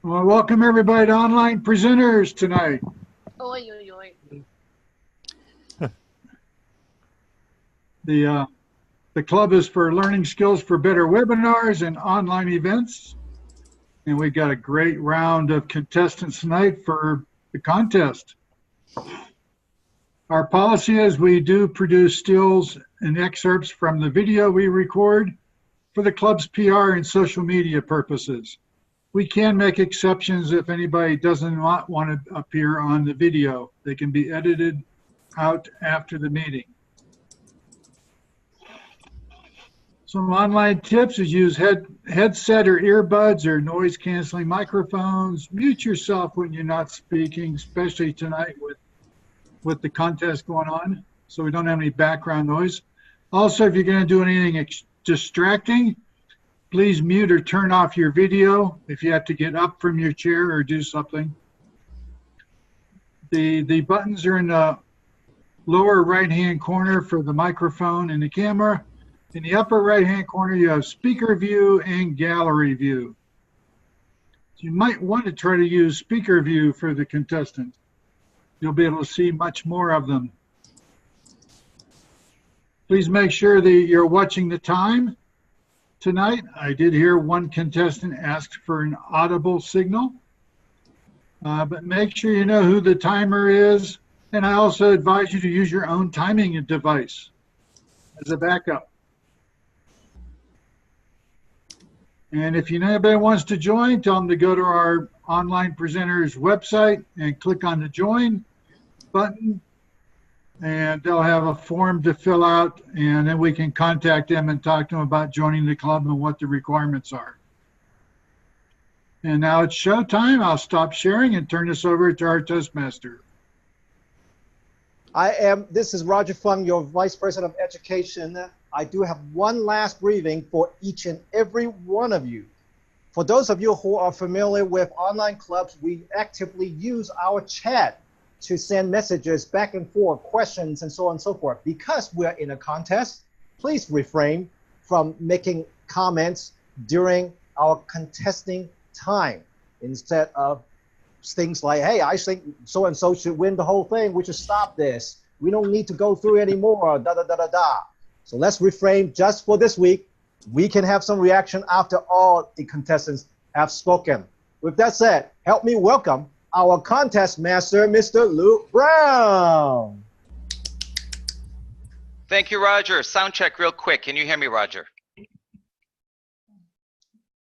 Well, welcome everybody to Online Presenters tonight. Oi, oi, oi. The club is for learning skills for better webinars and online events. And we got a great round of contestants tonight for the contest. Our policy is we do produce stills and excerpts from the video we record for the club's PR and social media purposes. We can make exceptions if anybody doesn't want to appear on the video. They can be edited out after the meeting. Some online tips is use headset or earbuds or noise canceling microphones. Mute yourself when you're not speaking, especially tonight with the contest going on, so we don't have any background noise. Also, if you're going to do anything distracting, please mute or turn off your video if you have to get up from your chair or do something. The buttons are in the lower right-hand corner for the microphone and the camera. In the upper right-hand corner, you have speaker view and gallery view. You might want to try to use speaker view for the contestant. You'll be able to see much more of them. Please make sure that you're watching the time tonight. I did hear one contestant ask for an audible signal, but make sure you know who the timer is. And I also advise you to use your own timing device as a backup. And if anybody wants to join, tell them to go to our Online Presenters website and click on the join button, and they'll have a form to fill out, and then we can contact them and talk to them about joining the club and what the requirements are. And now it's show time. I'll stop sharing and turn this over to our Toastmaster. This is Roger Fung, your Vice President of Education. I do have one last briefing for each and every one of you. For those of you who are familiar with online clubs, we actively use our chat to send messages back and forth, questions, and so on and so forth. Because we're in a contest, please refrain from making comments during our contesting time. Instead of things like, hey, I think so-and-so should win the whole thing. We should stop this. We don't need to go through anymore, da-da-da-da-da. So let's refrain just for this week. We can have some reaction after all the contestants have spoken. With that said, help me welcome our contest master, Mr. Luke Brown. Thank you, Roger. Sound check real quick. Can you hear me, Roger?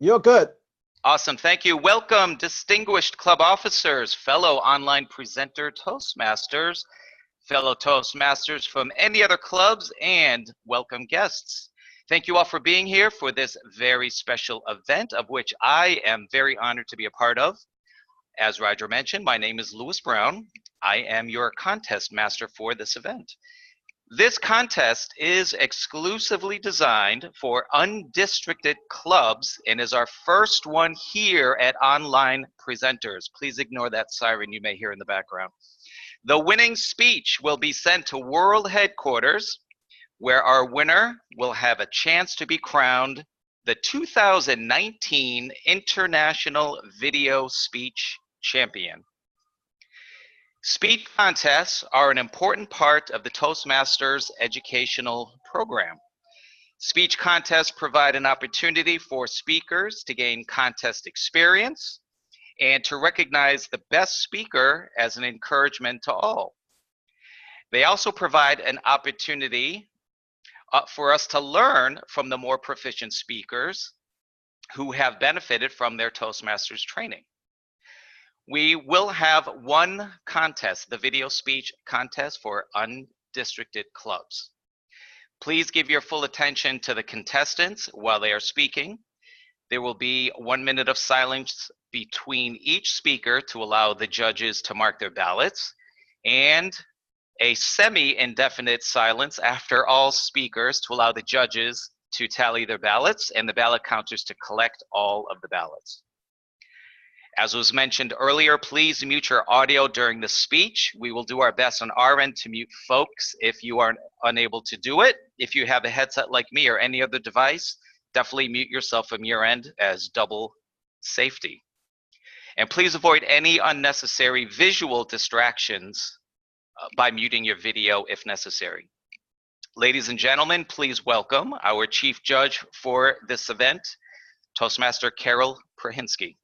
You're good. Awesome. Thank you. Welcome, distinguished club officers, fellow online presenter Toastmasters, fellow Toastmasters from any other clubs, and welcome guests. Thank you all for being here for this very special event, of which I am very honored to be a part of. As Roger mentioned, my name is Louis Brown. I am your contest master for this event. This contest is exclusively designed for undistricted clubs and is our first one here at Online Presenters. Please ignore that siren you may hear in the background. The winning speech will be sent to World Headquarters, where our winner will have a chance to be crowned the 2019 International Video Speech Champion. Speech contests are an important part of the Toastmasters educational program. Speech contests provide an opportunity for speakers to gain contest experience and to recognize the best speaker as an encouragement to all. They also provide an opportunity for us to learn from the more proficient speakers who have benefited from their Toastmasters training. We will have one contest, the video speech contest for undistricted clubs. Please give your full attention to the contestants while they are speaking. There will be 1 minute of silence between each speaker to allow the judges to mark their ballots, and a semi-indefinite silence after all speakers to allow the judges to tally their ballots and the ballot counters to collect all of the ballots. As was mentioned earlier, please mute your audio during the speech. We will do our best on our end to mute folks if you are unable to do it. If you have a headset like me or any other device, definitely mute yourself from your end as double safety. And please avoid any unnecessary visual distractions by muting your video if necessary. Ladies and gentlemen, please welcome our Chief Judge for this event, Toastmaster Carol Prahinsky.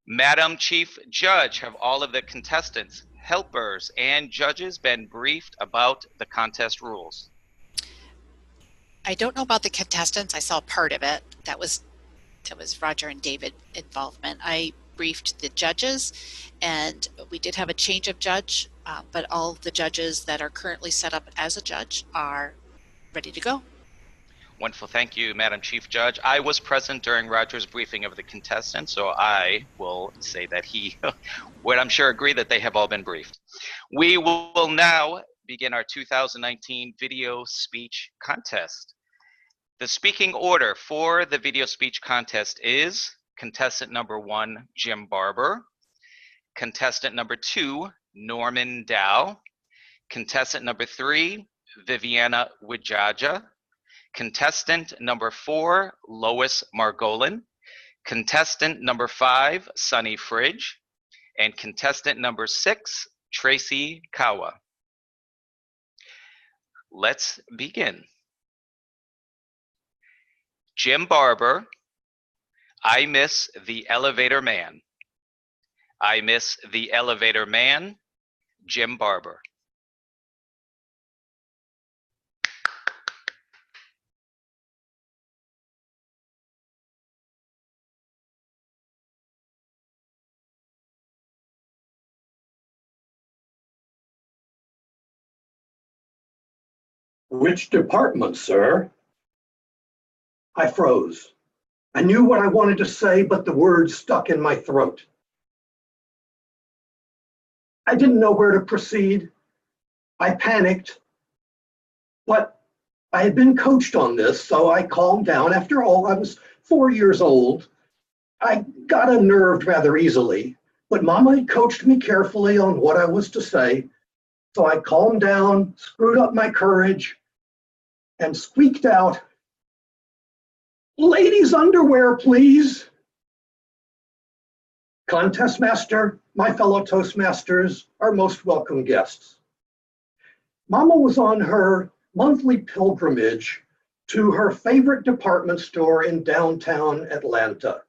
Madam Chief Judge, have all of the contestants, helpers, and judges been briefed about the contest rules? I don't know about the contestants. I saw part of it. That was Roger and David involvement. I briefed the judges, and we did have a change of judge, but all the judges that are currently set up as a judge are ready to go. Wonderful. Thank you, Madam Chief Judge. I was present during Roger's briefing of the contestants, so I will say that he would, I'm sure, agree that they have all been briefed. We will now begin our 2019 video speech contest. The speaking order for the video speech contest is contestant number 1, Jim Barber, contestant number 2, Norman Dow, contestant number 3, Viviana Wijaja, contestant number 4, Lois Margolin, contestant number 5, Sunny Fridge, and contestant number 6, Tracy Kawa. Let's begin. Jim Barber, I miss the elevator man. I miss the elevator man, Jim Barber. Which department, sir? I froze. I knew what I wanted to say, but the words stuck in my throat. I didn't know where to proceed. I panicked, but I had been coached on this, so I calmed down. After all, I was 4 years old. I got unnerved rather easily, but Mama had coached me carefully on what I was to say, so I calmed down, screwed up my courage, and squeaked out, "Ladies' underwear, please." Contest master, my fellow Toastmasters, are most welcome guests. Mama was on her monthly pilgrimage to her favorite department store in downtown Atlanta,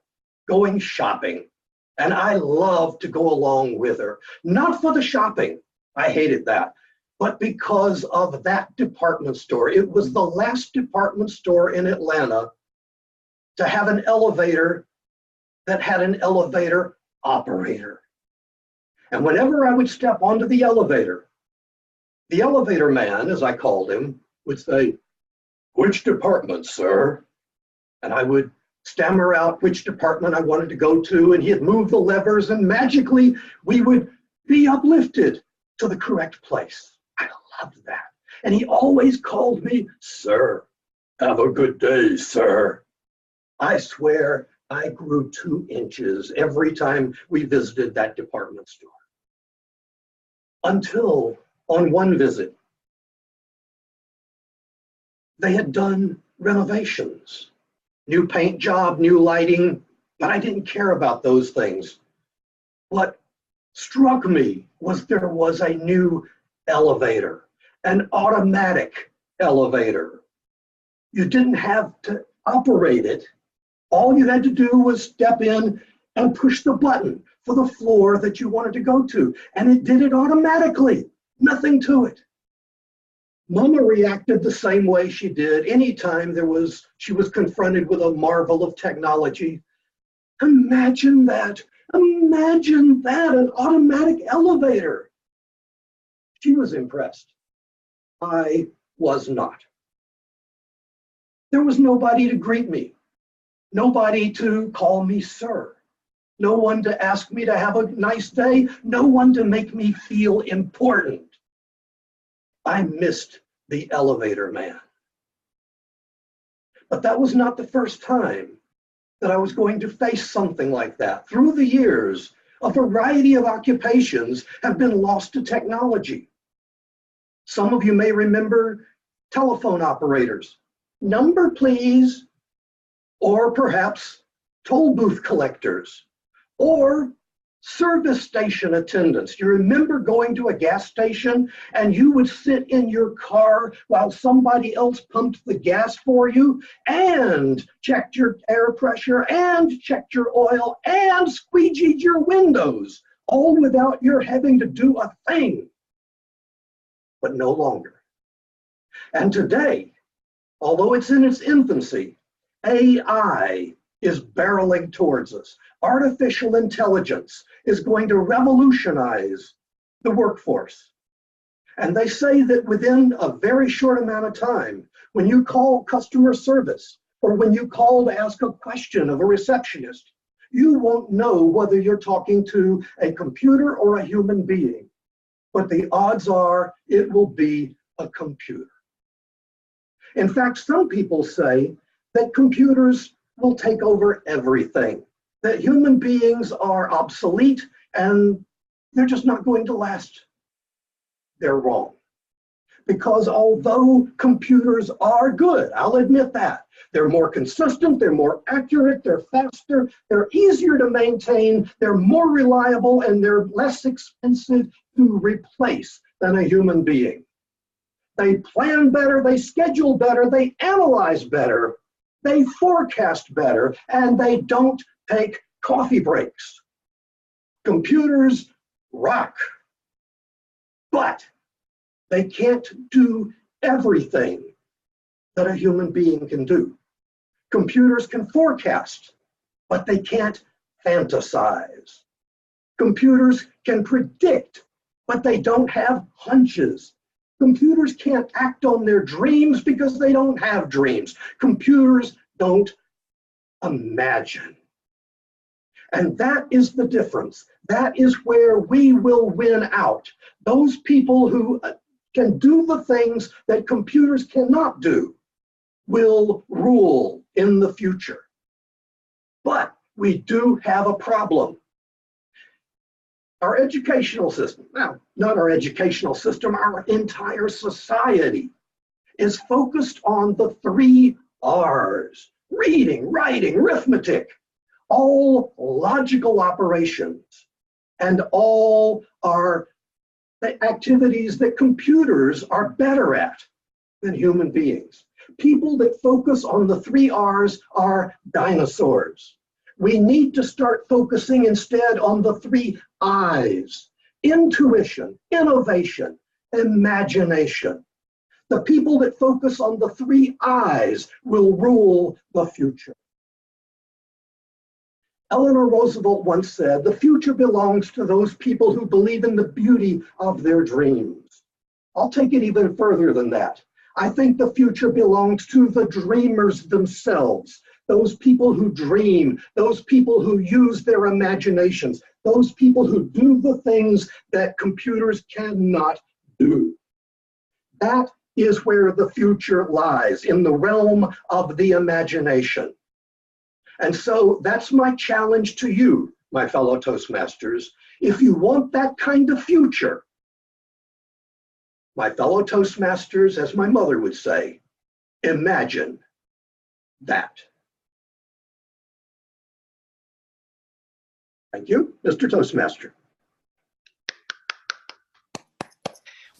going shopping. And I loved to go along with her, not for the shopping, I hated that, but because of that department store. It was the last department store in Atlanta to have an elevator that had an elevator operator. And whenever I would step onto the elevator man, as I called him, would say, "Which department, sir?" And I would stammer out which department I wanted to go to, and he'd move the levers, and magically we would be uplifted to the correct place. I loved that. And he always called me, "Sir, have a good day, sir." I swear I grew 2 inches every time we visited that department store. Until on one visit, they had done renovations, new paint job, new lighting, but I didn't care about those things. What struck me was there was a new elevator, an automatic elevator. You didn't have to operate it. All you had to do was step in and push the button for the floor that you wanted to go to, and it did it automatically, nothing to it. Mama reacted the same way she did anytime she was confronted with a marvel of technology. Imagine that, an automatic elevator. She was impressed. I was not. There was nobody to greet me, nobody to call me sir, no one to ask me to have a nice day, no one to make me feel important. I missed the elevator man. But that was not the first time that I was going to face something like that. Through the years, a variety of occupations have been lost to technology. Some of you may remember telephone operators. "Number, please." Or perhaps toll booth collectors, Or service station attendants. You remember going to a gas station and you would sit in your car while somebody else pumped the gas for you and checked your air pressure and checked your oil and squeegeed your windows, all without your having to do a thing. But no longer. And today, although it's in its infancy, AI is barreling towards us. Artificial intelligence is going to revolutionize the workforce. And they say that within a very short amount of time, when you call customer service or when you call to ask a question of a receptionist, you won't know whether you're talking to a computer or a human being. But the odds are it will be a computer. In fact, some people say that computers will take over everything, that human beings are obsolete and they're just not going to last. They're wrong. Because although computers are good, I'll admit that, they're more consistent, they're more accurate, they're faster, they're easier to maintain, they're more reliable, and they're less expensive to replace than a human being. They plan better, they schedule better, they analyze better, they forecast better, and they don't take coffee breaks. Computers rock, but they can't do everything that a human being can do. Computers can forecast, but they can't fantasize. Computers can predict, but they don't have hunches. Computers can't act on their dreams because they don't have dreams. Computers don't imagine. And that is the difference. That is where we will win out. Those people who can do the things that computers cannot do will rule in the future. But we do have a problem. Our educational system, now, not our educational system, our entire society is focused on the 3 R's: reading, writing, arithmetic, all logical operations, and all are the activities that computers are better at than human beings. People that focus on the 3 R's are dinosaurs. We need to start focusing instead on the 3 I's: intuition, innovation, imagination. The people that focus on the 3 I's will rule the future. Eleanor Roosevelt once said, "The future belongs to those people who believe in the beauty of their dreams." I'll take it even further than that. I think the future belongs to the dreamers themselves, those people who dream, those people who use their imaginations, those people who do the things that computers cannot do. That is where the future lies, in the realm of the imagination. And so that's my challenge to you, my fellow Toastmasters. If you want that kind of future, my fellow Toastmasters, as my mother would say, imagine that. Thank you, Mr. Toastmaster.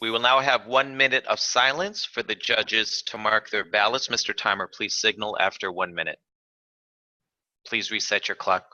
We will now have 1 minute of silence for the judges to mark their ballots. Mr. Timer, please signal after 1 minute. Please reset your clock.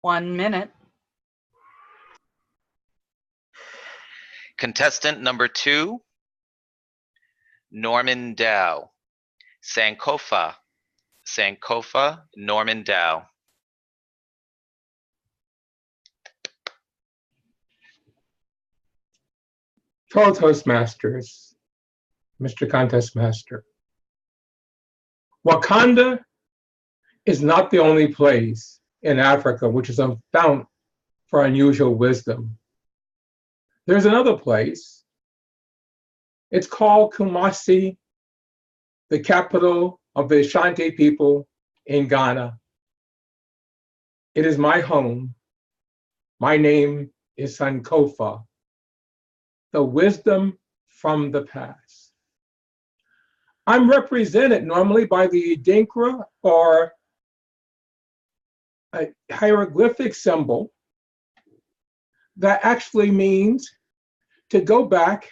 1 minute. Contestant number 2, Norman Dow. Sankofa. Sankofa, Norman Dow. Fellow Toastmasters, Mr. Contest Master. Wakanda is not the only place in Africa which is a fount for unusual wisdom. There's another place. It's called Kumasi, the capital of the Ashanti people in Ghana. It is my home. My name is Sankofa, the wisdom from the past. I'm represented normally by the Adinkra, or a hieroglyphic symbol that actually means to go back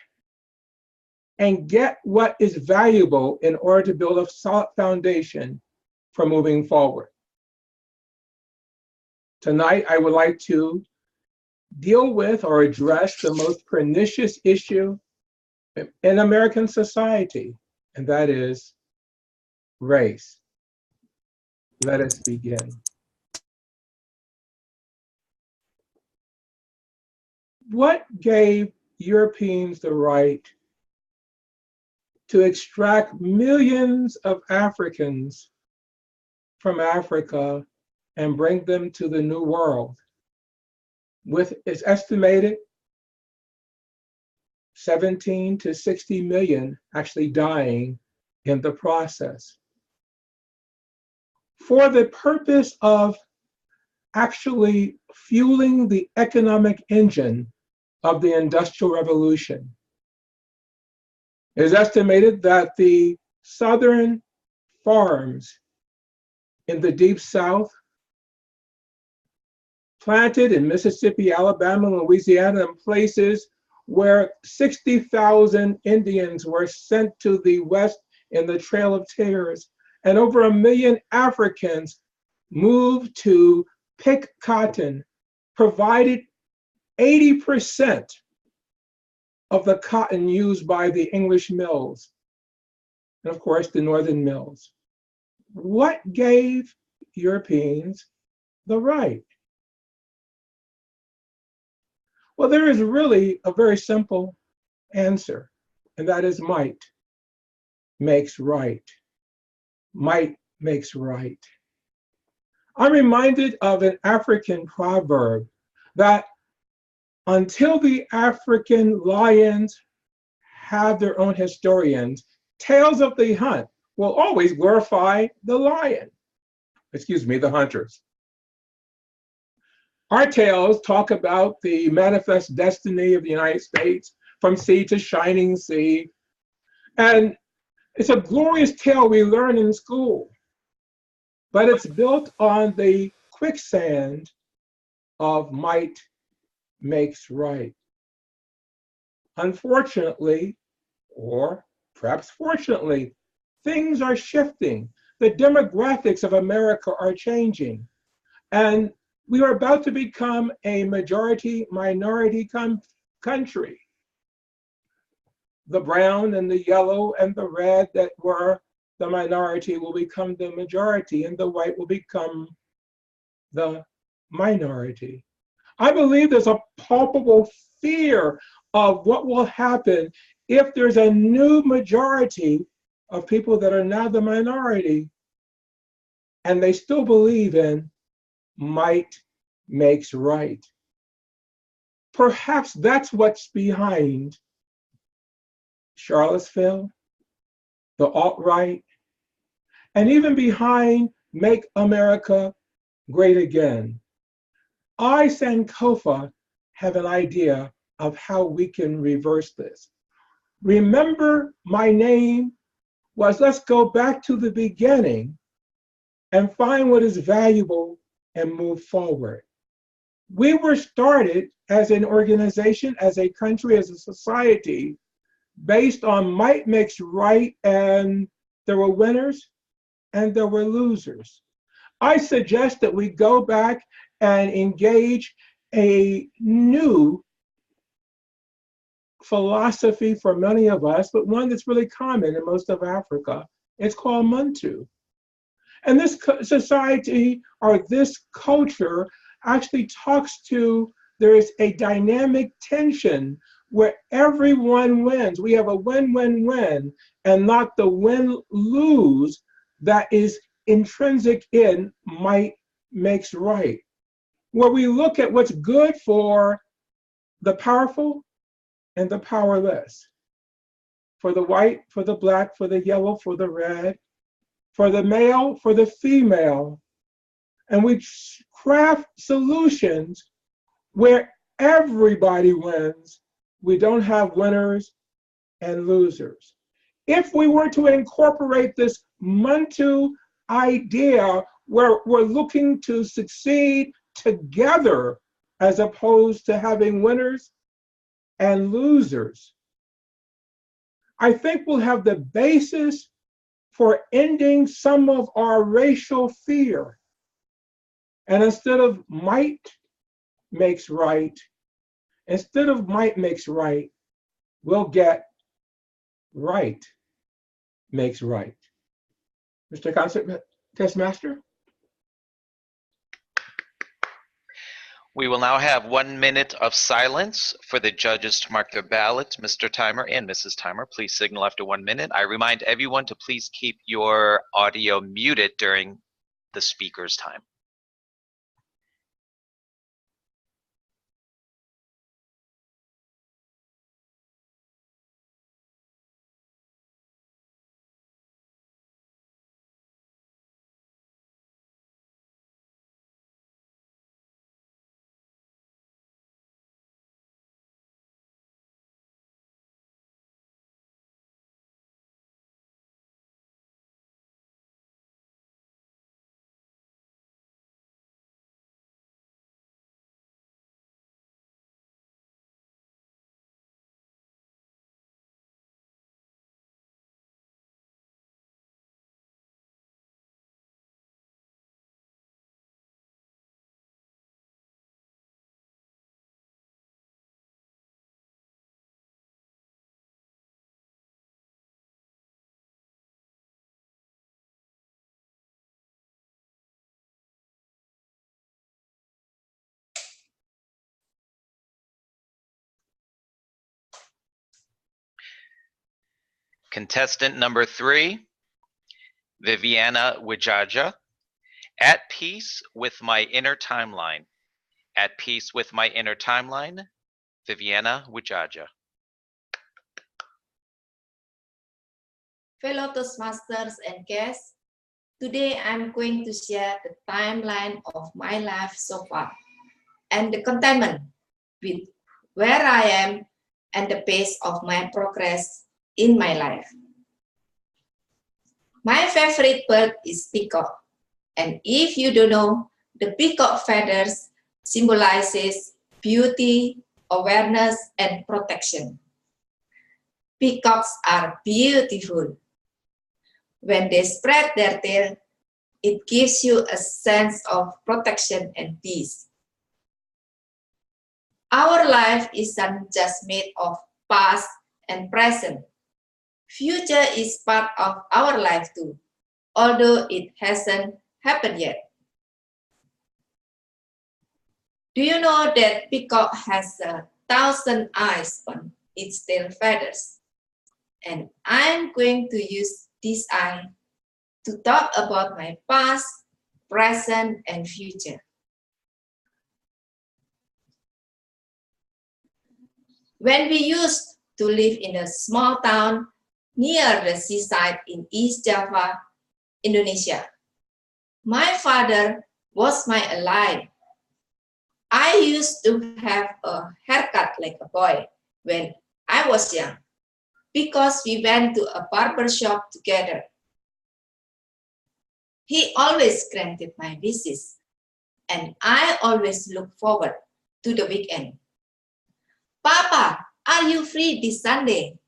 and get what is valuable in order to build a solid foundation for moving forward. Tonight, I would like to deal with or address the most pernicious issue in American society, and that is race. Let us begin. What gave Europeans the right to extract millions of Africans from Africa and bring them to the New World, with its estimated 17 to 60 million actually dying in the process, for the purpose of actually fueling the economic engine of the Industrial Revolution? It is estimated that the southern farms in the Deep South, planted in Mississippi, Alabama, Louisiana, and places where 60,000 Indians were sent to the West in the Trail of Tears, and over 1 million Africans moved to pick cotton, provided 80% of the cotton used by the English mills, and of course the northern mills. What gave Europeans the right? Well, there is really a very simple answer, and that is might makes right. Might makes right. I'm reminded of an African proverb that until the African lions have their own historians, tales of the hunt will always glorify the lion. Excuse me, the hunters. Our tales talk about the manifest destiny of the United States from sea to shining sea. And it's a glorious tale we learn in school, but it's built on the quicksand of might makes right. Unfortunately, or perhaps fortunately, things are shifting. The demographics of America are changing. And we are about to become a majority-minority country. The brown and the yellow and the red that were the minority will become the majority, and the white will become the minority. I believe there's a palpable fear of what will happen if there's a new majority of people that are now the minority, and they still believe in might makes right. Perhaps that's what's behind Charlottesville, the alt-right, and even behind Make America Great Again. I, Sankofa, have an idea of how we can reverse this. Remember, my name was, let's go back to the beginning and find what is valuable and move forward. We were started as an organization, as a country, as a society, based on might makes right, and there were winners and there were losers. I suggest that we go back and engage a new philosophy for many of us, but one that's really common in most of Africa. It's called Muntu. And this society or this culture actually talks to, there is a dynamic tension where everyone wins. We have a win-win-win and not the win-lose that is intrinsic in might makes right, where we look at what's good for the powerful and the powerless, for the white, for the black, for the yellow, for the red, for the male, for the female. And we craft solutions where everybody wins. We don't have winners and losers. If we were to incorporate this Muntu idea where we're looking to succeed together as opposed to having winners and losers, I think we'll have the basis for ending some of our racial fear. And instead of might makes right, we'll get right makes right. Mr. Toastmaster? We will now have 1 minute of silence for the judges to mark their ballots. Mr. Timer and Mrs. Timer, please signal after 1 minute. I remind everyone to please keep your audio muted during the speaker's time. Contestant number 3, Viviana Wijaja. At peace with my inner timeline. At peace with my inner timeline, Viviana Wijaja. Fellow Toastmasters and guests, today I'm going to share the timeline of my life so far and the contentment with where I am and the pace of my progress in my life. My favorite bird is peacock, and if you don't know, the peacock feathers symbolizes beauty, awareness, and protection. Peacocks are beautiful. When they spread their tail, it gives you a sense of protection and peace. Our life isn't just made of past and present. Future is part of our life too, although it hasn't happened yet. Do you know that peacock has 1,000 eyes on its tail feathers? And I'm going to use this eye to talk about my past, present, and future. When we used to live in a small town near the seaside in East Java, Indonesia, my father was my ally. I used to have a haircut like a boy when I was young because we went to a barber shop together. He always granted my wishes, and I always look forward to the weekend. Papa, are you free this Sunday?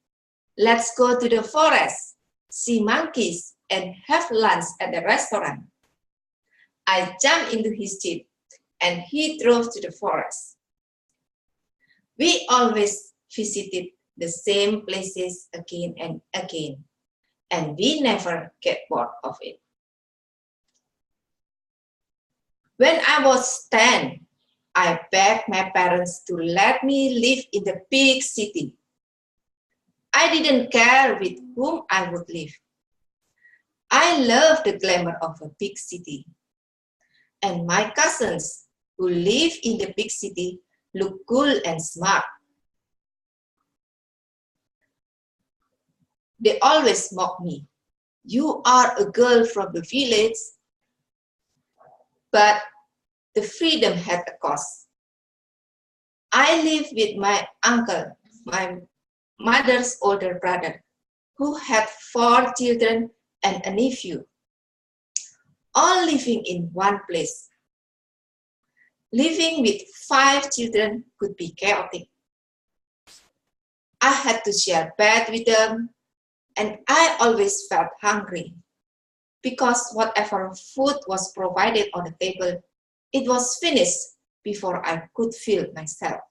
Let's go to the forest, see monkeys, and have lunch at the restaurant. I jumped into his jeep and he drove to the forest. We always visited the same places again and again, and we never get bored of it. When I was 10, I begged my parents to let me live in the big city. I didn't care with whom I would live. I loved the glamour of a big city. And my cousins who live in the big city look cool and smart. They always mock me. You are a girl from the village. But the freedom had a cost. I lived with my uncle, my mother's older brother, who had 4 children and a nephew, all living in one place. Living with 5 children could be chaotic. I had to share bed with them, and I always felt hungry because whatever food was provided on the table, it was finished before I could fill myself.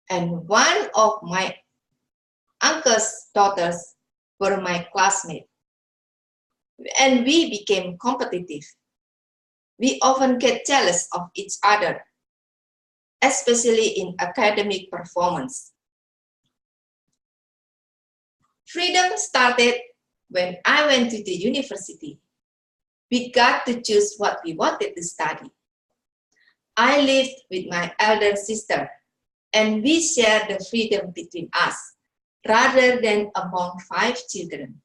And one of my uncle's daughters were my classmates, and we became competitive. We often get jealous of each other, especially in academic performance. Freedom started when I went to the university. We got to choose what we wanted to study. I lived with my elder sister, and we shared the freedom between us, rather than among 5 children.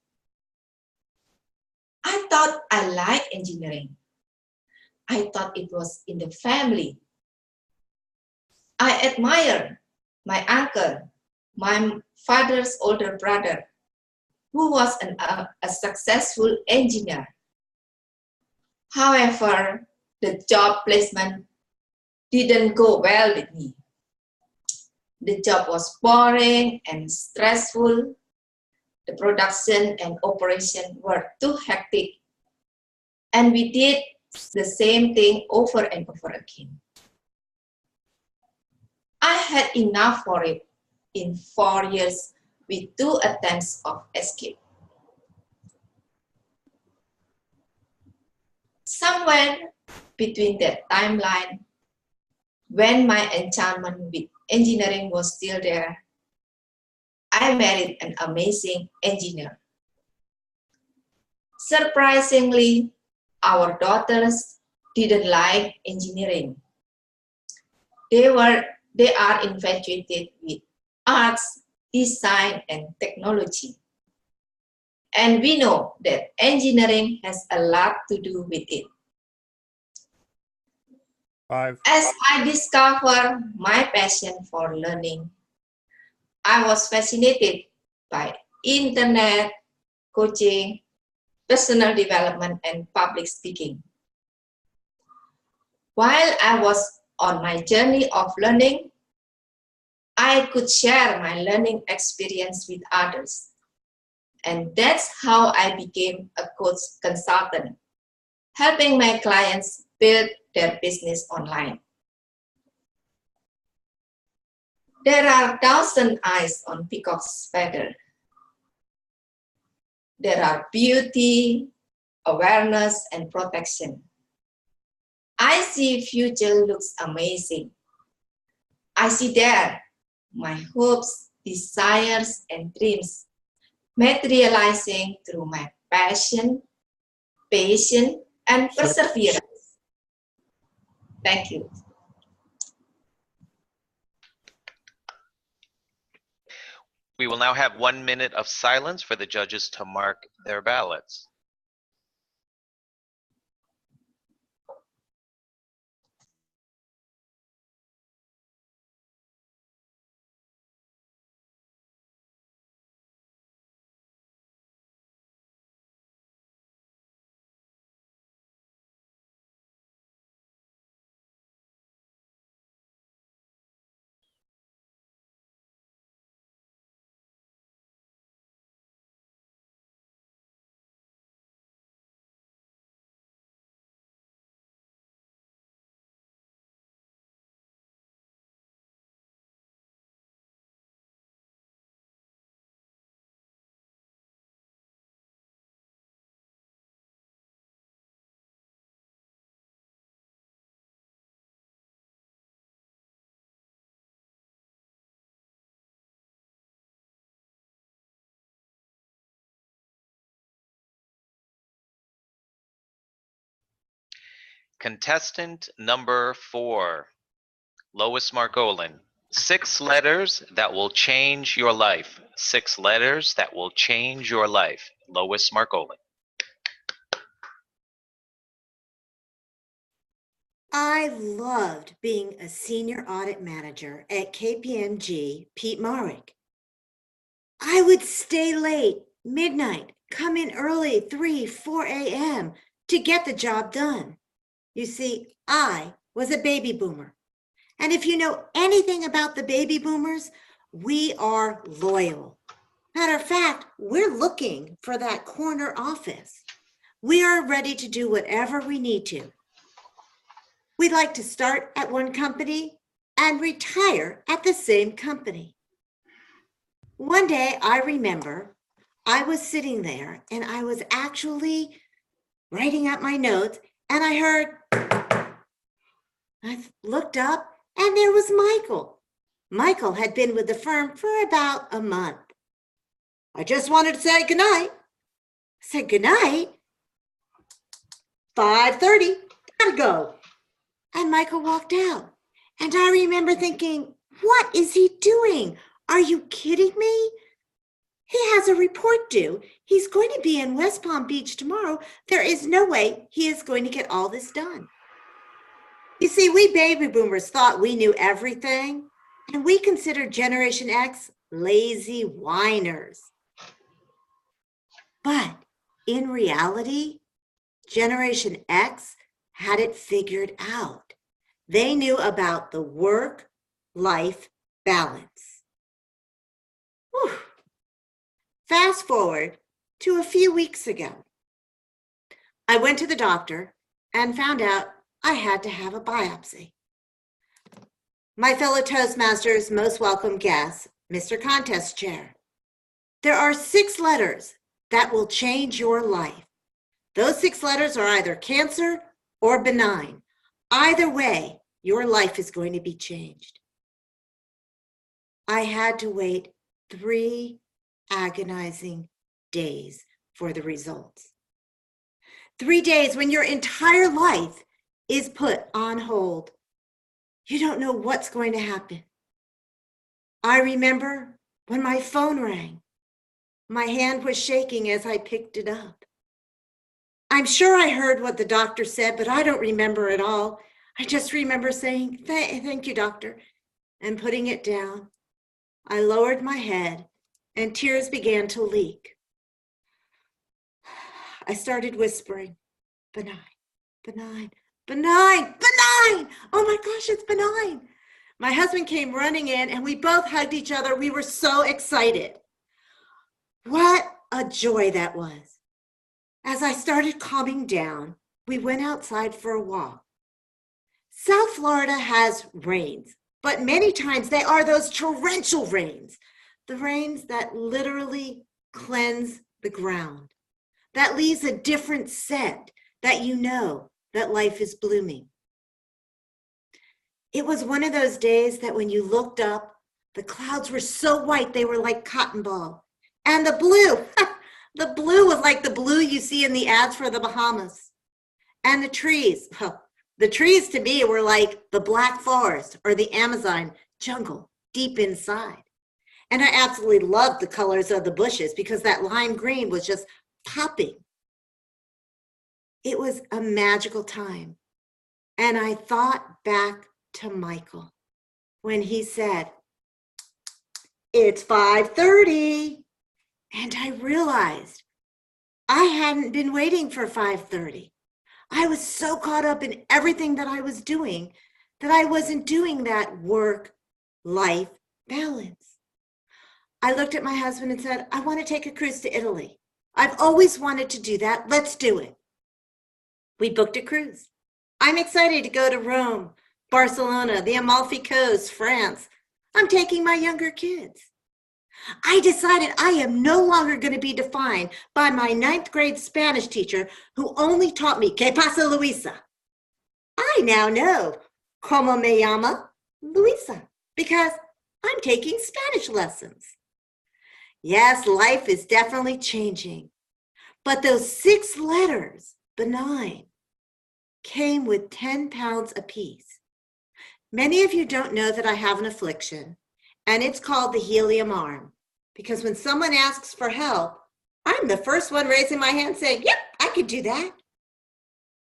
I thought I liked engineering. I thought it was in the family. I admire my uncle, my father's older brother, who was a successful engineer. However, the job placement didn't go well with me. The job was boring and stressful. The production and operation were too hectic. And we did the same thing over and over again. I had enough for it in 4 years with 2 attempts of escape. Somewhere between that timeline, when my enchantment with engineering was still there, I married an amazing engineer. Surprisingly, our daughters didn't like engineering. They are infatuated with arts, design, and technology. And we know that engineering has a lot to do with it. 5. As I discovered my passion for learning, I was fascinated by internet, coaching, personal development, and public speaking. While I was on my journey of learning, I could share my learning experience with others. And that's how I became a coach consultant, helping my clients build their business online. There are 1,000 eyes on peacock's feather. There are beauty, awareness, and protection. I see future looks amazing. I see there my hopes, desires, and dreams materializing through my passion, patience, and perseverance. Thank you. We will now have 1 minute of silence for the judges to mark their ballots. Contestant number 4, Lois Margolin. 6 letters that will change your life. 6 letters that will change your life. Lois Margolin. I loved being a senior audit manager at KPMG Pete Marwick. I would stay late, midnight, come in early, 3, 4 a.m. to get the job done. You see, I was a baby boomer. And if you know anything about the baby boomers, we are loyal. Matter of fact, we're looking for that corner office. We are ready to do whatever we need to. We'd like to start at one company and retire at the same company. One day, I remember I was sitting there and I was actually writing up my notes, and I heard, I looked up, and there was Michael. Michael had been with the firm for about a month. I just wanted to say goodnight. I said, goodnight? 5:30, gotta go. And Michael walked out. And I remember thinking, what is he doing? Are you kidding me? He has a report due. He's going to be in West Palm Beach tomorrow. There is no way he is going to get all this done. You see, we baby boomers thought we knew everything, and we considered Generation X lazy whiners. But in reality, Generation X had it figured out. They knew about the work-life balance. Whew. Fast forward to a few weeks ago. I went to the doctor and found out I had to have a biopsy. My fellow Toastmasters, most welcome guest, Mr. Contest Chair. There are 6 letters that will change your life. Those 6 letters are either cancer or benign. Either way, your life is going to be changed. I had to wait 3 agonizing days for the results. 3 days when your entire life is put on hold. You don't know what's going to happen. I remember when my phone rang. My hand was shaking as I picked it up. I'm sure I heard what the doctor said, but I don't remember it all. I just remember saying, thank you, doctor, and putting it down. I lowered my head and tears began to leak. I started whispering, benign, benign, benign, benign. Oh my gosh, it's benign. My husband came running in and we both hugged each other. We were so excited. What a joy that was. As I started calming down, we went outside for a walk. South Florida has rains, but many times they are those torrential rains, the rains that literally cleanse the ground, that leaves a different scent that you know that life is blooming. It was one of those days that when you looked up, the clouds were so white they were like cotton ball. And the blue, the blue was like the blue you see in the ads for the Bahamas. And the trees, the trees to me were like the Black Forest or the Amazon jungle deep inside. And I absolutely loved the colors of the bushes because that lime green was just popping. It was a magical time. And I thought back to Michael when he said, it's 5:30. And I realized I hadn't been waiting for 5:30. I was so caught up in everything that I was doing that I wasn't doing that work-life balance. I looked at my husband and said, I want to take a cruise to Italy. I've always wanted to do that. Let's do it. We booked a cruise. I'm excited to go to Rome, Barcelona, the Amalfi Coast, France. I'm taking my younger kids. I decided I am no longer going to be defined by my 9th grade Spanish teacher who only taught me, ¿Qué pasa, Luisa? I now know, ¿Cómo me llama? Luisa, because I'm taking Spanish lessons. Yes, life is definitely changing, but those 6 letters, benign, came with 10 pounds apiece. Many of you don't know that I have an affliction, and it's called the helium arm, because when someone asks for help, I'm the first one raising my hand saying, yep, I could do that.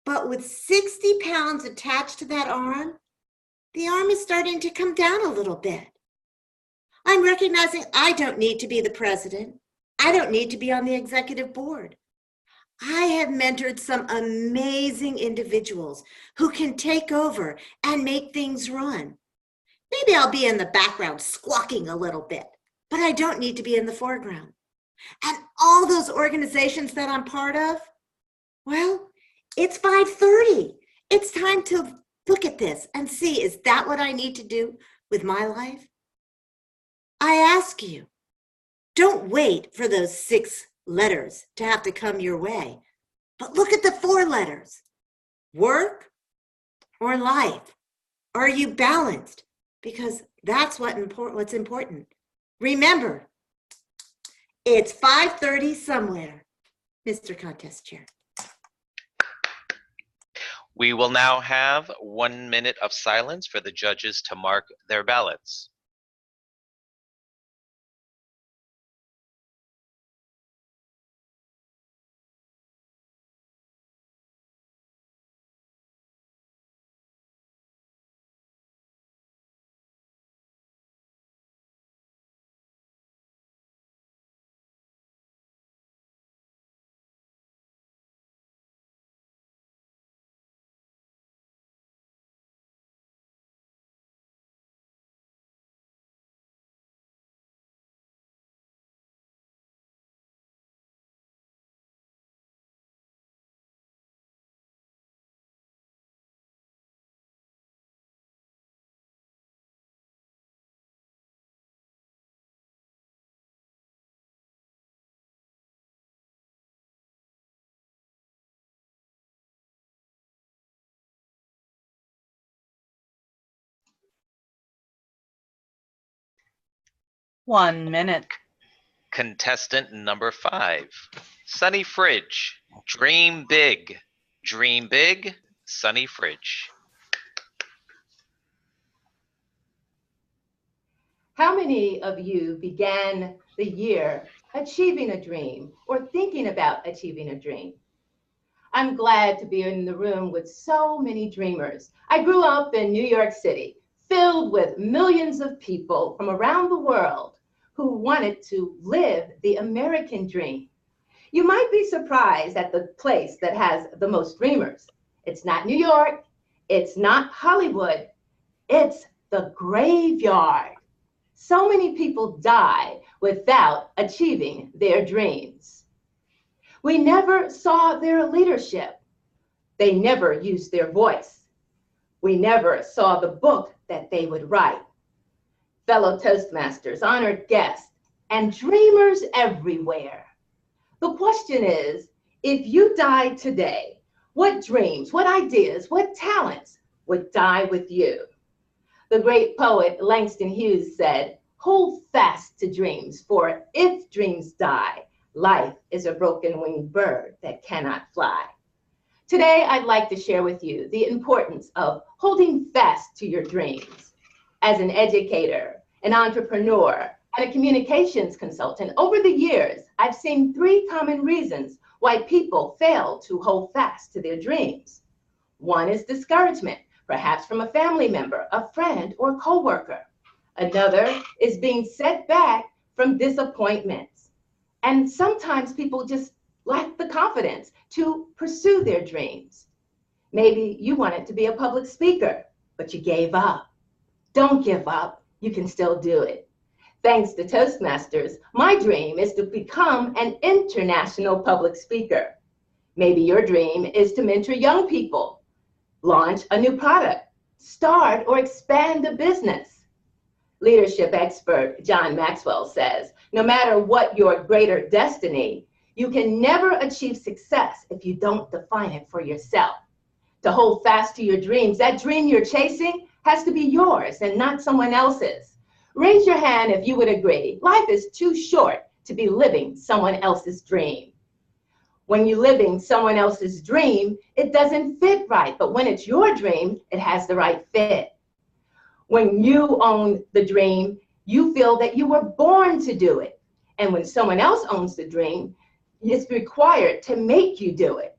But with 60 pounds attached to that arm, the arm is starting to come down a little bit. I'm recognizing I don't need to be the president. I don't need to be on the executive board. I have mentored some amazing individuals who can take over and make things run. Maybe I'll be in the background squawking a little bit, but I don't need to be in the foreground. And all those organizations that I'm part of, well, it's 5:30. It's time to look at this and see, is that what I need to do with my life? I ask you, don't wait for those 6 letters to have to come your way, but look at the 4 letters. Work or life? Are you balanced? Because that's what's important. Remember, it's 5:30 somewhere, Mr. Contest Chair. We will now have 1 minute of silence for the judges to mark their ballots. One minute. Contestant number 5, Sunny Fridge. Dream big. Dream big, Sunny Fridge. How many of you began the year achieving a dream or thinking about achieving a dream? I'm glad to be in the room with so many dreamers. I grew up in New York City, filled with millions of people from around the world who wanted to live the American dream. You might be surprised at the place that has the most dreamers. It's not New York, it's not Hollywood, it's the graveyard. So many people die without achieving their dreams. We never saw their leadership. They never used their voice. We never saw the book that they would write. Fellow Toastmasters, honored guests, and dreamers everywhere. The question is, if you died today, what dreams, what ideas, what talents would die with you? The great poet Langston Hughes said, "Hold fast to dreams, for if dreams die, life is a broken-winged bird that cannot fly." Today, I'd like to share with you the importance of holding fast to your dreams. As an educator, an entrepreneur, and a communications consultant, over the years, I've seen 3 common reasons why people fail to hold fast to their dreams. One is discouragement, perhaps from a family member, a friend, or coworker. Another is being set back from disappointments. And sometimes people just lack the confidence to pursue their dreams. Maybe you wanted to be a public speaker, but you gave up. Don't give up. You can still do it. Thanks to Toastmasters, my dream is to become an international public speaker. Maybe your dream is to mentor young people, launch a new product, start or expand a business. Leadership expert John Maxwell says, no matter what your greater destiny, you can never achieve success if you don't define it for yourself. To hold fast to your dreams, that dream you're chasing has to be yours and not someone else's. Raise your hand if you would agree. Life is too short to be living someone else's dream. When you're living someone else's dream, it doesn't fit right. But when it's your dream, it has the right fit. When you own the dream, you feel that you were born to do it. And when someone else owns the dream, it's required to make you do it.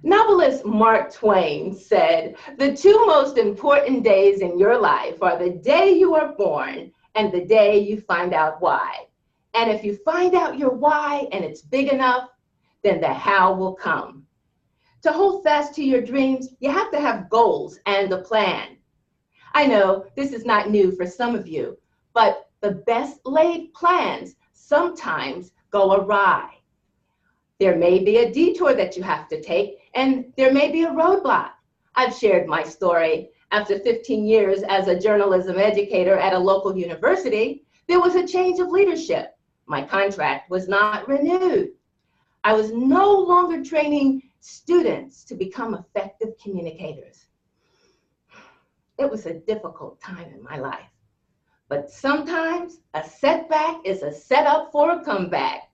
Novelist Mark Twain said, "The two most important days in your life are the day you are born and the day you find out why. And if you find out your why and it's big enough, then the how will come." To hold fast to your dreams, you have to have goals and a plan. I know this is not new for some of you, but the best laid plans sometimes go awry. There may be a detour that you have to take, and there may be a roadblock. I've shared my story. After 15 years as a journalism educator at a local university, there was a change of leadership. My contract was not renewed. I was no longer training students to become effective communicators. It was a difficult time in my life. But sometimes a setback is a setup for a comeback.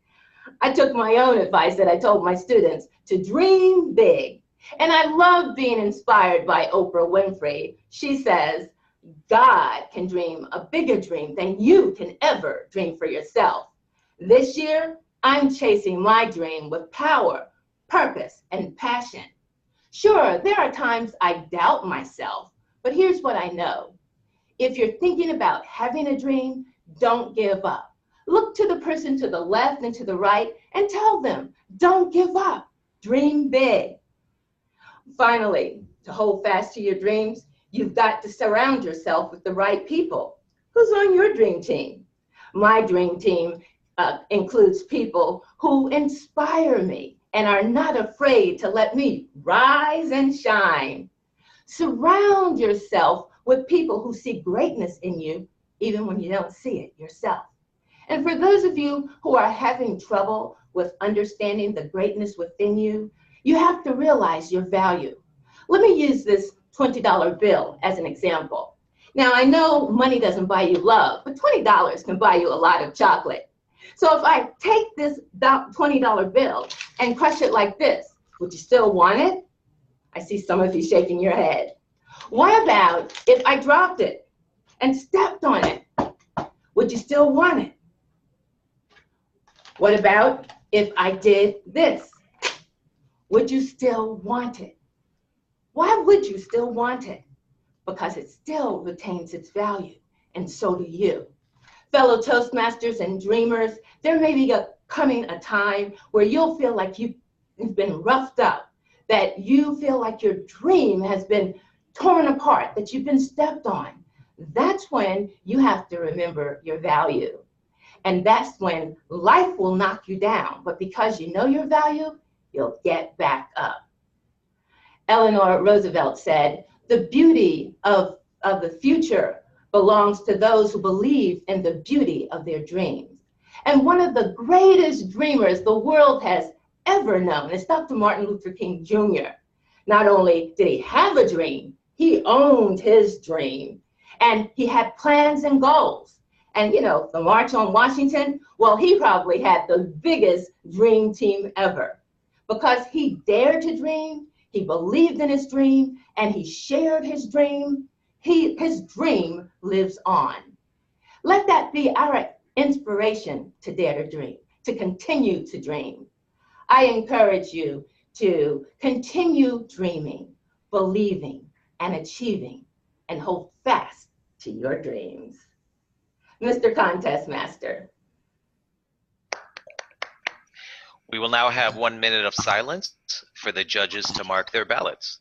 I took my own advice that I told my students to dream big. And I love being inspired by Oprah Winfrey. She says, "God can dream a bigger dream than you can ever dream for yourself." This year, I'm chasing my dream with power, purpose, and passion. Sure, there are times I doubt myself, but here's what I know. If you're thinking about having a dream, don't give up. Look to the person to the left and to the right and tell them, don't give up, dream big. Finally, to hold fast to your dreams, you've got to surround yourself with the right people. Who's on your dream team? My dream team includes people who inspire me and are not afraid to let me rise and shine. Surround yourself with people who see greatness in you, even when you don't see it yourself. And for those of you who are having trouble with understanding the greatness within you, you have to realize your value. Let me use this $20 bill as an example. Now, I know money doesn't buy you love, but $20 can buy you a lot of chocolate. So if I take this $20 bill and crush it like this, would you still want it? I see some of you shaking your head. What about if I dropped it and stepped on it? Would you still want it? What about if I did this? Would you still want it? Why would you still want it? Because it still retains its value, and so do you. Fellow Toastmasters and dreamers, there may be coming a time where you'll feel like you've been roughed up, that you feel like your dream has been torn apart, that you've been stepped on. That's when you have to remember your value. And that's when life will knock you down. But because you know your value, you'll get back up. Eleanor Roosevelt said, "The beauty of the future belongs to those who believe in the beauty of their dreams." And one of the greatest dreamers the world has ever known is Dr. Martin Luther King Jr. Not only did he have a dream, he owned his dream. And he had plans and goals. And you know, the March on Washington, well, he probably had the biggest dream team ever. Because he dared to dream, he believed in his dream, and he shared his dream. His dream lives on. Let that be our inspiration to dare to dream, to continue to dream. I encourage you to continue dreaming, believing, and achieving, and hold fast to your dreams. Mr. Contest Master. We will now have 1 minute of silence for the judges to mark their ballots.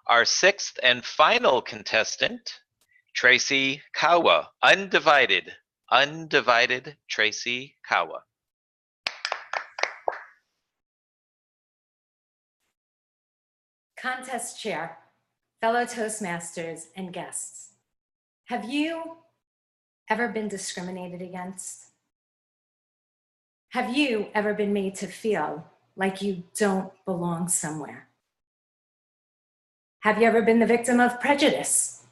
Our sixth and final contestant, Tracy Kawa, undivided Tracy Kawa. Contest chair, fellow Toastmasters, and guests. Have you ever been discriminated against? Have you ever been made to feel like you don't belong somewhere? Have you ever been the victim of prejudice?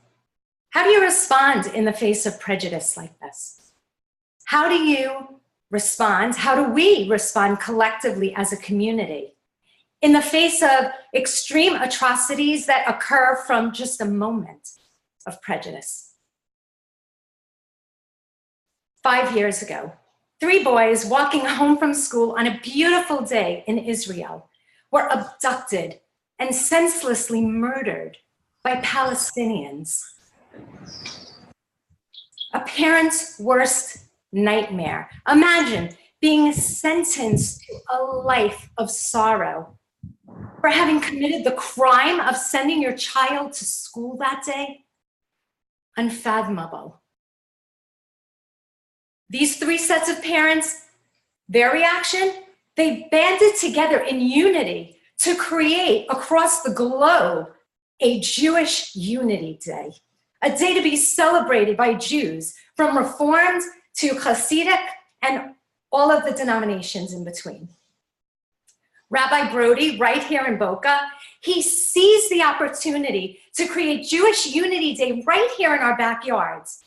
How do you respond in the face of prejudice like this? How do you respond? How do we respond collectively as a community in the face of extreme atrocities that occur from just a moment of prejudice? 5 years ago, 3 boys walking home from school on a beautiful day in Israel were abducted and senselessly murdered by Palestinians. A parent's worst nightmare. Imagine being sentenced to a life of sorrow for having committed the crime of sending your child to school that day. Unfathomable. These 3 sets of parents, their reaction, they banded together in unity to create across the globe a Jewish Unity Day, a day to be celebrated by Jews from Reformed to Hasidic and all of the denominations in between. Rabbi Brody, right here in Boca, he seized the opportunity to create Jewish Unity Day right here in our backyards.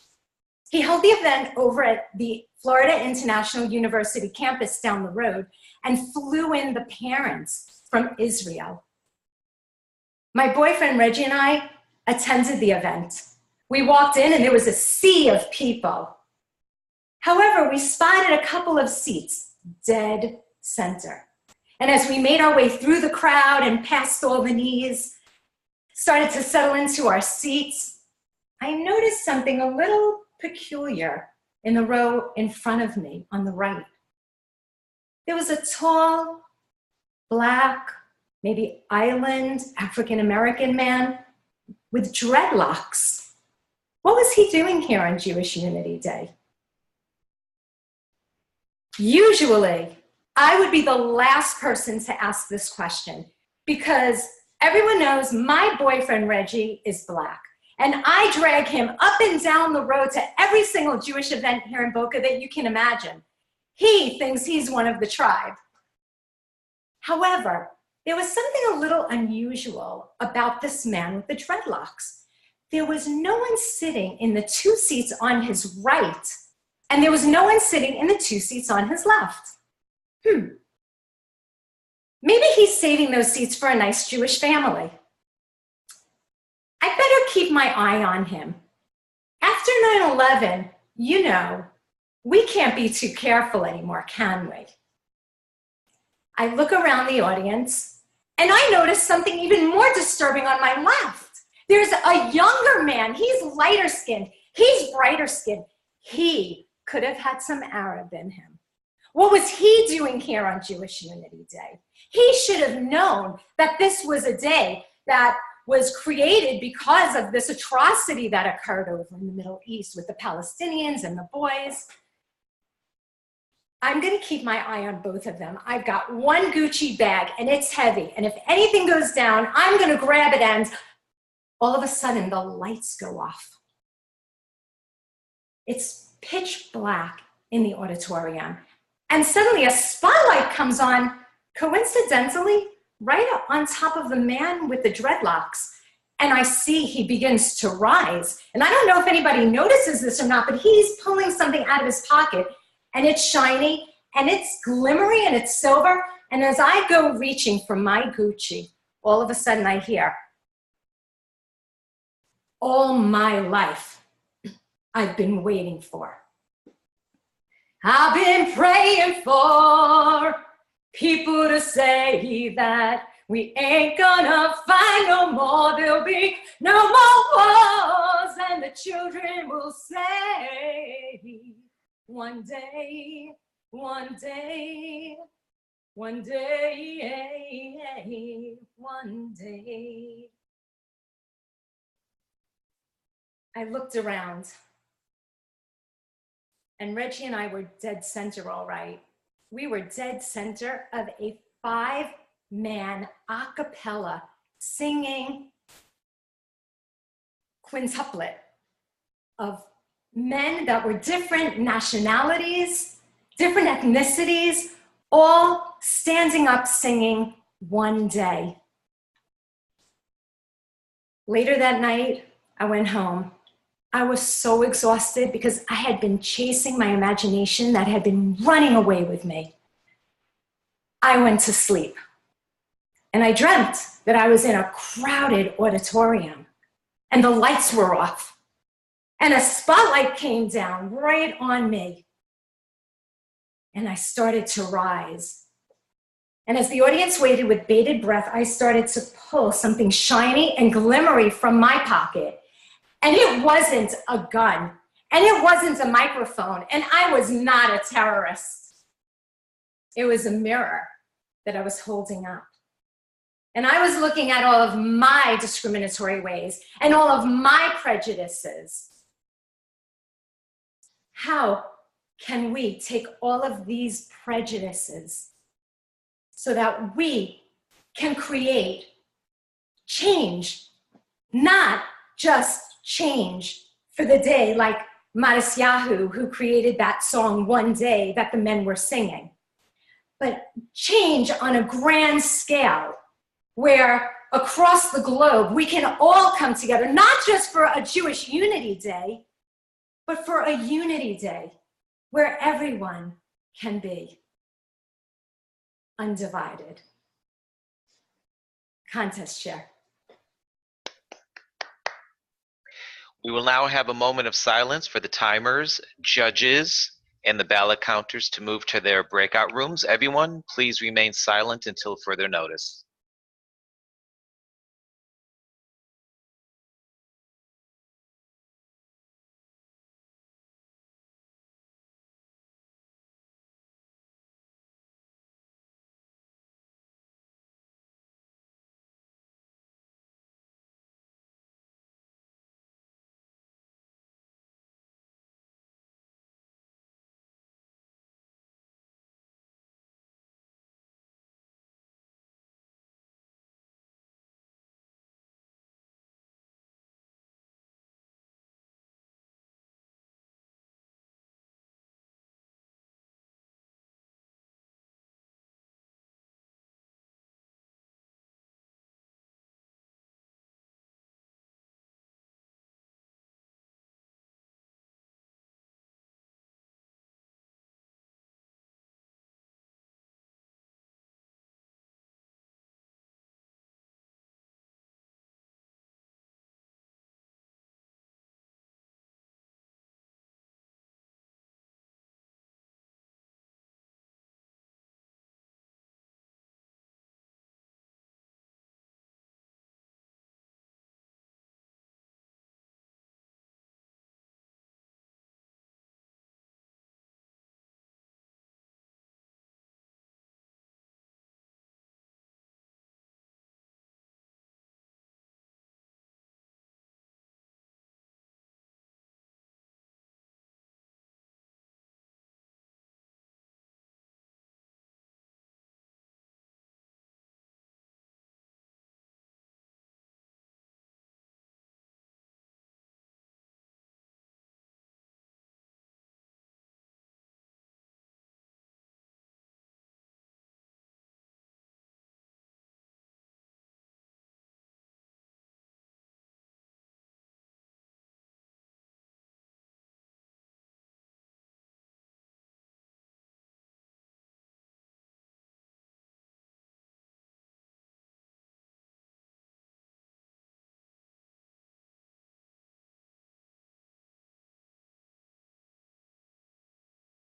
He held the event over at the Florida International University campus down the road and flew in the parents from Israel. My boyfriend Reggie and I attended the event. We walked in and there was a sea of people. However, we spotted a couple of seats dead center. And as we made our way through the crowd and past all the knees, started to settle into our seats, I noticed something a little peculiar in the row in front of me on the right. There was a tall, Black, maybe island, African-American man with dreadlocks. What was he doing here on Jewish Unity Day? Usually, I would be the last person to ask this question because everyone knows my boyfriend Reggie is Black. And I drag him up and down the road to every single Jewish event here in Boca that you can imagine. He thinks he's one of the tribe. However, there was something a little unusual about this man with the dreadlocks. There was no one sitting in the 2 seats on his right, and there was no one sitting in the 2 seats on his left. Maybe he's saving those seats for a nice Jewish family. I better keep my eye on him. After 9/11, you know, we can't be too careful anymore, can we? I look around the audience and I notice something even more disturbing on my left. There's a younger man. He's lighter skinned. He's brighter skinned. He could have had some Arab in him. What was he doing here on Jewish Unity Day? He should have known that this was a day that was created because of this atrocity that occurred over in the Middle East with the Palestinians and the boys. I'm gonna keep my eye on both of them. I've got one Gucci bag and it's heavy. And if anything goes down, I'm gonna grab it and all of a sudden the lights go off. It's pitch black in the auditorium. And suddenly a spotlight comes on, coincidentally, right up on top of the man with the dreadlocks. And I see he begins to rise. And I don't know if anybody notices this or not, but he's pulling something out of his pocket and it's shiny and it's glimmery and it's silver. And as I go reaching for my Gucci, all of a sudden I hear, all my life, I've been waiting for. I've been praying for people to say that we ain't gonna fight no more. There'll be no more wars, and the children will say, one day, one day, one day, one day. I looked around, and Reggie and I were dead center, all right. We were dead center of a 5-man a cappella singing quintuplet of men that were different nationalities, different ethnicities, all standing up singing One Day. Later that night, I went home. I was so exhausted because I had been chasing my imagination that had been running away with me. I went to sleep, and I dreamt that I was in a crowded auditorium, and the lights were off, and a spotlight came down right on me, and I started to rise. And as the audience waited with bated breath, I started to pull something shiny and glimmery from my pocket. And it wasn't a gun, and it wasn't a microphone, and I was not a terrorist. It was a mirror that I was holding up. And I was looking at all of my discriminatory ways and all of my prejudices. How can we take all of these prejudices so that we can create change, not just change for the day like Matisyahu, who created that song One Day that the men were singing, but change on a grand scale where across the globe we can all come together, not just for a Jewish Unity Day, but for a Unity Day where everyone can be undivided. Contest chair. We will now have a moment of silence for the timers, judges, and the ballot counters to move to their breakout rooms. Everyone, please remain silent until further notice.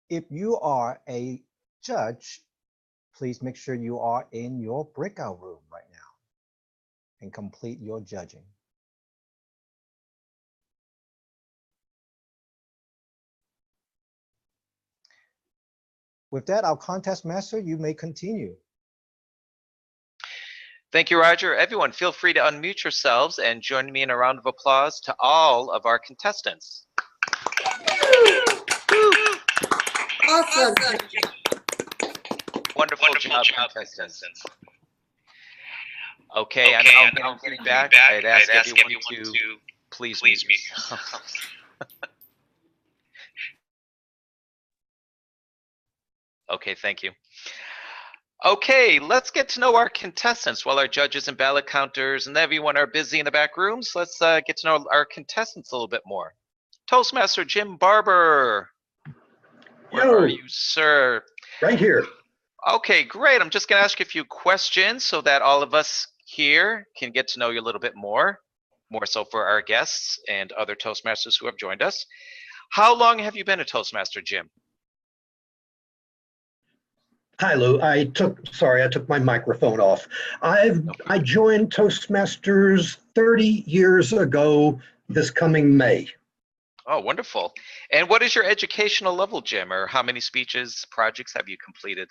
If you are a judge, please make sure you are in your breakout room right now and complete your judging. With that, our contest master, you may continue. Thank you, Roger. Everyone, feel free to unmute yourselves and join me in a round of applause to all of our contestants. Awesome. Wonderful job, contestants. Okay, I'm now getting feedback. I'd ask everyone to please mute yourselves. Okay, thank you. Okay, let's get to know our contestants. While our judges and ballot counters and everyone are busy in the back rooms, let's get to know our contestants a little bit more. Toastmaster Jim Barber. Where are you, sir? Right here. Okay, great. I'm just going to ask you a few questions so that all of us here can get to know you a little bit more so for our guests and other Toastmasters who have joined us. How long have you been a Toastmaster, Jim? Hi, Lou. I took my microphone off. I joined Toastmasters 30 years ago this coming May. Oh, wonderful. And what is your educational level, Jim, or how many speeches, projects have you completed?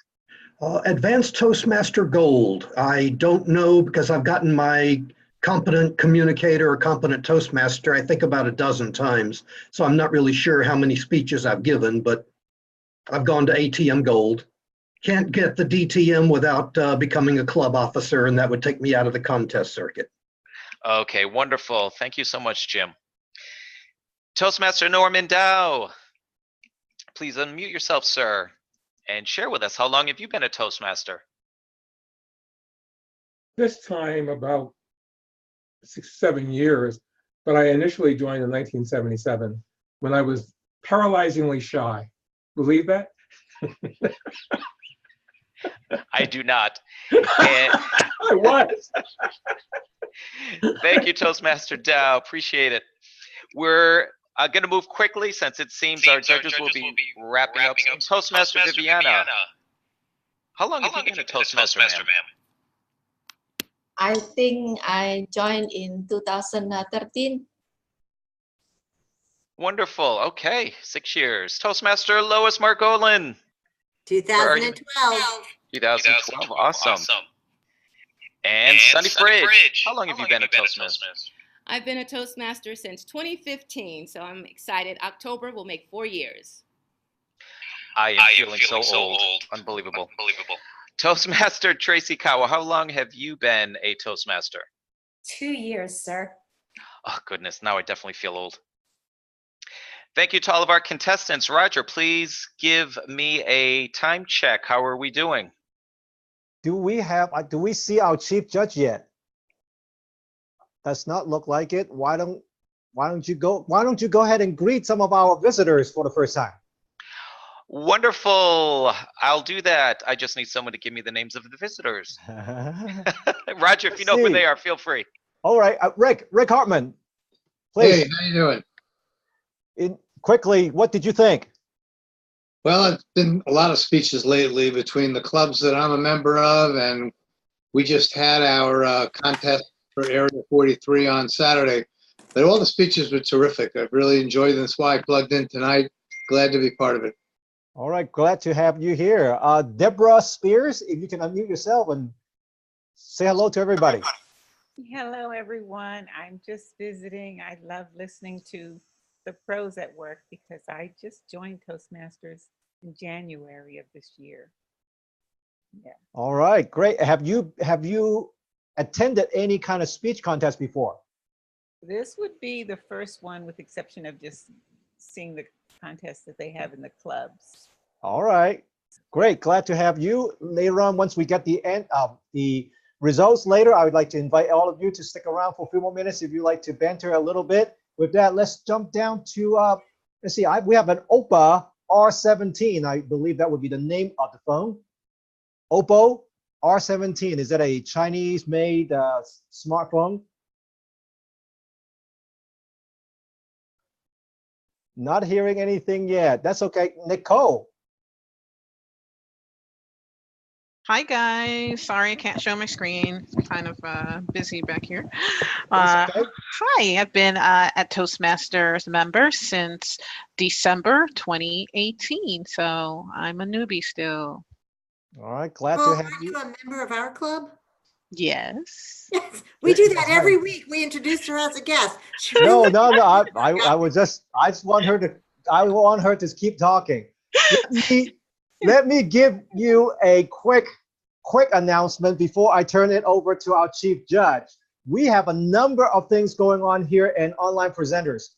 Advanced Toastmaster Gold. I don't know because I've gotten my competent communicator or competent Toastmaster, I think about a dozen times. So I'm not really sure how many speeches I've given, but I've gone to ATM Gold. Can't get the DTM without becoming a club officer, and that would take me out of the contest circuit. Okay, wonderful. Thank you so much, Jim. Toastmaster Norman Dow, please unmute yourself, sir, and share with us how long have you been a Toastmaster? This time about 6, 7 years, but I initially joined in 1977 when I was paralyzingly shy. Believe that? I do not. And I was. thank you, Toastmaster Dow. Appreciate it. We're going to move quickly since it seems our judges will be wrapping up. Toastmaster Viviana, how long have you been a Toastmaster, ma'am? I think I joined in 2013. Wonderful. Okay, 6 years. Toastmaster Lois Margolin. 2012. 2012. Awesome. And Sunny Fridge. How long have you been a Toastmaster? I've been a Toastmaster since 2015, so I'm excited. October will make 4 years. I am feeling so old. Unbelievable. Toastmaster Tracy Kawa, how long have you been a Toastmaster? 2 years, sir. Oh, goodness. Now I definitely feel old. Thank you to all of our contestants. Roger, please give me a time check. How are we doing? Do we see our chief judge yet? Does not look like it. Why don't you go ahead and greet some of our visitors for the first time? Wonderful. I'll do that. I just need someone to give me the names of the visitors. Roger, if you know who they are, feel free. All right, Rick Hartman, please. Hey, how you doing? Quickly, what did you think? Well, it's been a lot of speeches lately between the clubs that I'm a member of, and we just had our contest for Area 43 on Saturday. But all the speeches were terrific. I've really enjoyed them. That's why I plugged in tonight. Glad to be part of it. All right, glad to have you here. Deborah Spears, if you can unmute yourself and say hello to everybody. Hello, everyone. I'm just visiting. I love listening to the pros at work because I just joined Toastmasters in January of this year. Yeah. All right, great. Have you attended any kind of speech contest before? This would be the first one, with the exception of just seeing the contests that they have in the clubs. All right, great. Glad to have you. Later on, once we get the results later, I would like to invite all of you to stick around for a few more minutes if you like to banter a little bit. With that, let's jump down to, let's see, we have an Oppo R17. I believe that would be the name of the phone. Oppo R17, is that a Chinese-made smartphone? Not hearing anything yet. That's okay. Nicole. Hi guys, sorry I can't show my screen. Kind of busy back here. Okay. Hi, I've been at Toastmasters member since December 2018, so I'm a newbie still. All right, glad Oh, to have are you. you a member of our club? Yes. Yes, we do that every week. We introduce her as a guest. No. I just want her to keep talking. Let me give you a quick announcement before I turn it over to our chief judge. We have a number of things going on here in Online Presenters.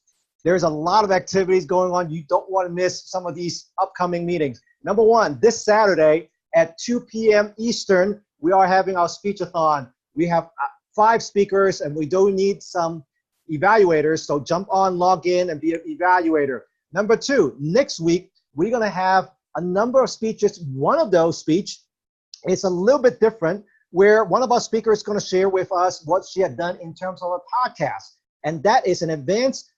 There's a lot of activities going on. You don't want to miss some of these upcoming meetings. Number one, this Saturday at 2 p.m. Eastern, we are having our speech-a-thon. We have 5 speakers, and we do need some evaluators, so jump on, log in, and be an evaluator. Number 2, next week, we're going to have a number of speeches. One of those speeches is a little bit different, where one of our speakers is going to share with us what she had done in terms of a podcast. And that is an advanced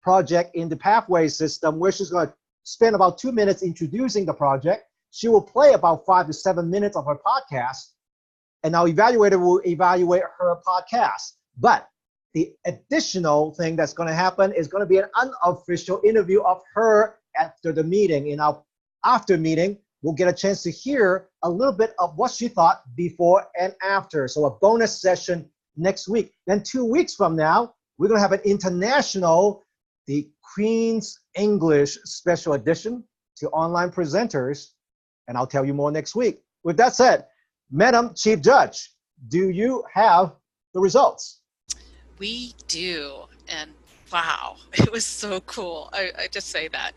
project in the Pathway system, where she's going to spend about 2 minutes introducing the project. She will play about 5 to 7 minutes of her podcast, and our evaluator will evaluate her podcast. But the additional thing that's going to happen is going to be an unofficial interview of her after the meeting. In our after meeting, we'll get a chance to hear a little bit of what she thought before and after. So a bonus session next week. Then 2 weeks from now, we're going to have an international, the Queen's English special edition to Online Presenters. And I'll tell you more next week. With that said, Madam Chief Judge, do you have the results? We do, and wow, it was so cool. I just say that.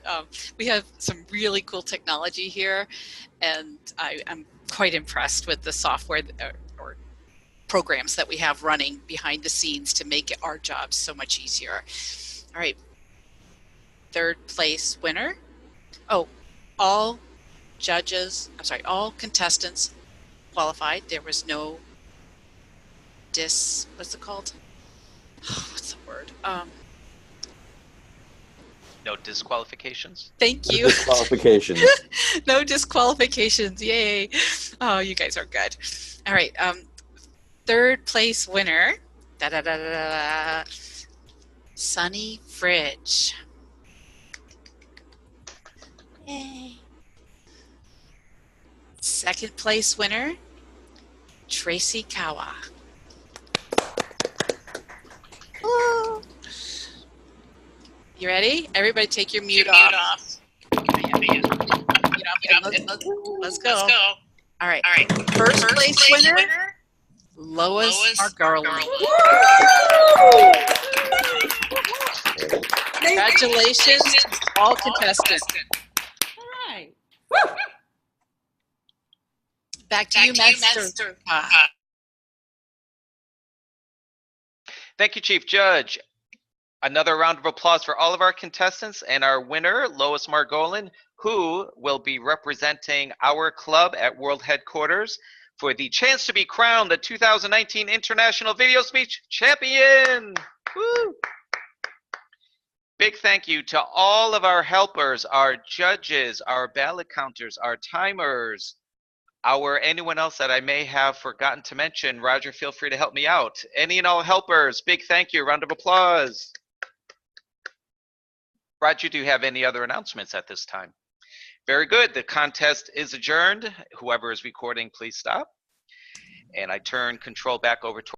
We have some really cool technology here, and I'm quite impressed with the software or programs that we have running behind the scenes to make our jobs so much easier. All right, 3rd place winner. Oh, all contestants qualified. There was no what's it called? What's the word? No disqualifications? Thank you. No disqualifications. No disqualifications. Yay. Oh, you guys are good. All right. 3rd place winner. Sunny Fridge. Yay. 2nd place winner, Tracy Kawa. Woo. You ready? Everybody take your mute off. Let's go. All right. First place winner, Lois Garland. Congratulations to all contestants. All right. Back to you, Master. Thank you, Chief Judge. Another round of applause for all of our contestants and our winner, Lois Margolin, who will be representing our club at World Headquarters for the chance to be crowned the 2019 International Video Speech Champion. Woo! Big thank you to all of our helpers, our judges, our ballot counters, our timers, anyone else that I may have forgotten to mention. Roger, feel free to help me out. Any and all helpers, big thank you. Round of applause. Roger, do you have any other announcements at this time? Very good. The contest is adjourned. Whoever is recording, please stop. And I turn control back over to